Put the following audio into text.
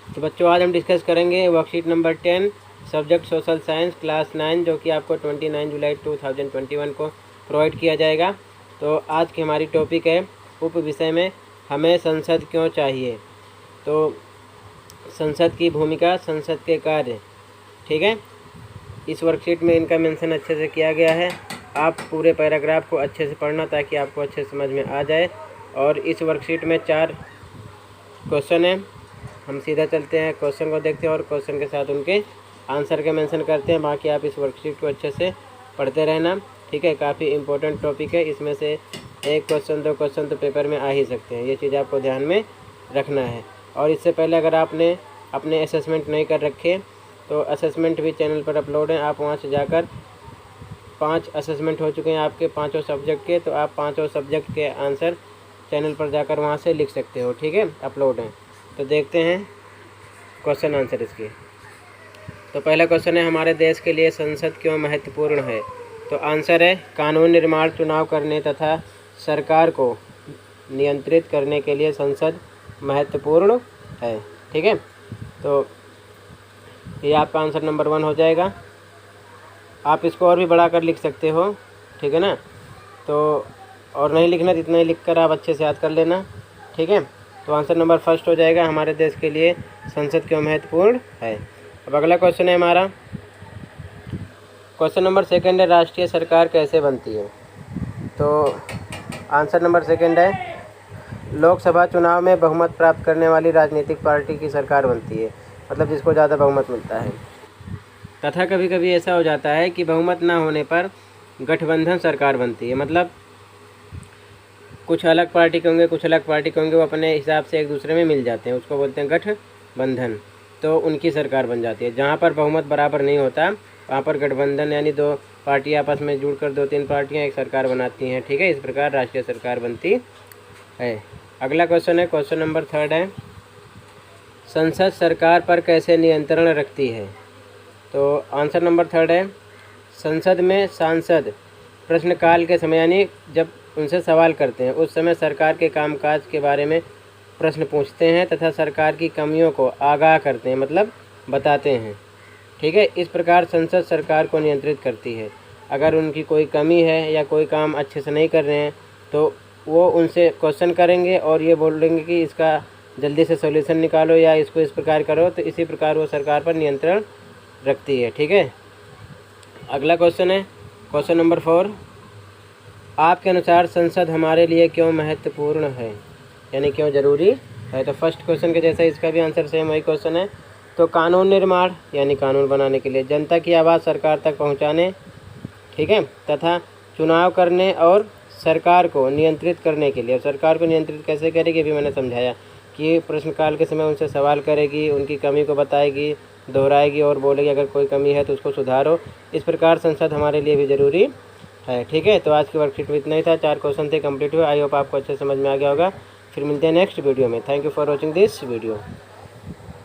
तो बच्चों आज हम डिस्कस करेंगे worksheet number 10 subject social science class 9 जो कि आपको 29 जुलाई 2021 को प्रोवाइड किया जाएगा। तो आज की हमारी टॉपिक है उप विषय में हमें संसद क्यों चाहिए। तो संसद की भूमिका, संसद के कार्य, ठीक है। इस वर्कशीट में इनका मेंशन अच्छे से किया गया है। आप पूरे पैराग्राफ को अच्छे से पढ़ना ताकि आपको अच्छे से समझ में आ जाए। और इस वर्कशीट में 4 क्वेश्चन हैं। हम सीधा चलते हैं, क्वेश्चन को देखते हैं और क्वेश्चन के साथ उनके आंसर के मेंशन करते हैं। बाकी आप इस वर्कशीट को अच्छे से पढ़ते रहना, ठीक है। काफ़ी इंपॉर्टेंट टॉपिक है। इसमें से 1 क्वेश्चन 2 क्वेश्चन तो पेपर में आ ही सकते हैं। ये चीज़ आपको ध्यान में रखना है। और इससे पहले अगर आपने अपने असेसमेंट नहीं कर रखे तो असेसमेंट भी चैनल पर अपलोड है। आप वहाँ से जाकर 5 असेसमेंट हो चुके हैं आपके 5 सब्जेक्ट के। तो आप 5 सब्जेक्ट के आंसर चैनल पर जाकर वहाँ से लिख सकते हो, ठीक है, अपलोड है। तो देखते हैं क्वेश्चन आंसर इसके। तो पहला क्वेश्चन है हमारे देश के लिए संसद क्यों महत्वपूर्ण है। तो आंसर है कानून निर्माण, चुनाव करने तथा सरकार को नियंत्रित करने के लिए संसद महत्वपूर्ण है, ठीक है। तो ये आपका आंसर नंबर 1 हो जाएगा। आप इसको और भी बढ़ाकर लिख सकते हो, ठीक है ना। तो और नहीं लिखना तो इतना ही लिख कर आप अच्छे से याद कर लेना, ठीक है। तो आंसर नंबर 1 हो जाएगा हमारे देश के लिए संसद क्यों महत्वपूर्ण है। अब अगला क्वेश्चन है हमारा क्वेश्चन नंबर 2 है राष्ट्रीय सरकार कैसे बनती है। तो आंसर नंबर 2 है लोकसभा चुनाव में बहुमत प्राप्त करने वाली राजनीतिक पार्टी की सरकार बनती है, मतलब जिसको ज़्यादा बहुमत मिलता है। तथा कभी कभी ऐसा हो जाता है कि बहुमत ना होने पर गठबंधन सरकार बनती है, मतलब कुछ अलग पार्टी के होंगे कुछ अलग पार्टी के होंगे, वो अपने हिसाब से एक दूसरे में मिल जाते हैं, उसको बोलते हैं गठबंधन। तो उनकी सरकार बन जाती है। जहाँ पर बहुमत बराबर नहीं होता वहाँ पर गठबंधन यानी 2 पार्टी आपस में जुड़कर 2-3 पार्टियाँ एक सरकार बनाती हैं, ठीक है। इस प्रकार राष्ट्रीय सरकार बनती है। अगला क्वेश्चन है क्वेश्चन नंबर 3 है संसद सरकार पर कैसे नियंत्रण रखती है। तो आंसर नंबर 3 है संसद में सांसद प्रश्नकाल के समय यानी जब उनसे सवाल करते हैं उस समय सरकार के कामकाज के बारे में प्रश्न पूछते हैं तथा सरकार की कमियों को आगाह करते हैं, मतलब बताते हैं, ठीक है। इस प्रकार संसद सरकार को नियंत्रित करती है। अगर उनकी कोई कमी है या कोई काम अच्छे से नहीं कर रहे हैं तो वो उनसे क्वेश्चन करेंगे और ये बोलेंगे कि इसका जल्दी से सॉल्यूशन निकालो या इसको इस प्रकार करो। तो इसी प्रकार वो सरकार पर नियंत्रण रखती है, ठीक है। अगला क्वेश्चन है क्वेश्चन नंबर 4 आपके अनुसार संसद हमारे लिए क्यों महत्वपूर्ण है, यानी क्यों ज़रूरी है। तो फर्स्ट क्वेश्चन के जैसा इसका भी आंसर सेम वही क्वेश्चन है। तो कानून निर्माण यानी कानून बनाने के लिए, जनता की आवाज़ सरकार तक पहुंचाने, ठीक है, तथा चुनाव करने और सरकार को नियंत्रित करने के लिए। सरकार को नियंत्रित कैसे करेगी भी मैंने समझाया कि प्रश्नकाल के समय उनसे सवाल करेगी, उनकी कमी को बताएगी, दोहराएगी और बोलेगी अगर कोई कमी है तो उसको सुधारो। इस प्रकार संसद हमारे लिए भी ज़रूरी है, ठीक है। तो आज की वर्कशीट में इतना ही था। 4 क्वेश्चन थे, कंप्लीट हुए। आई होप आपको अच्छे समझ में आ गया होगा। फिर मिलते हैं नेक्स्ट वीडियो में। Thank you for watching this video.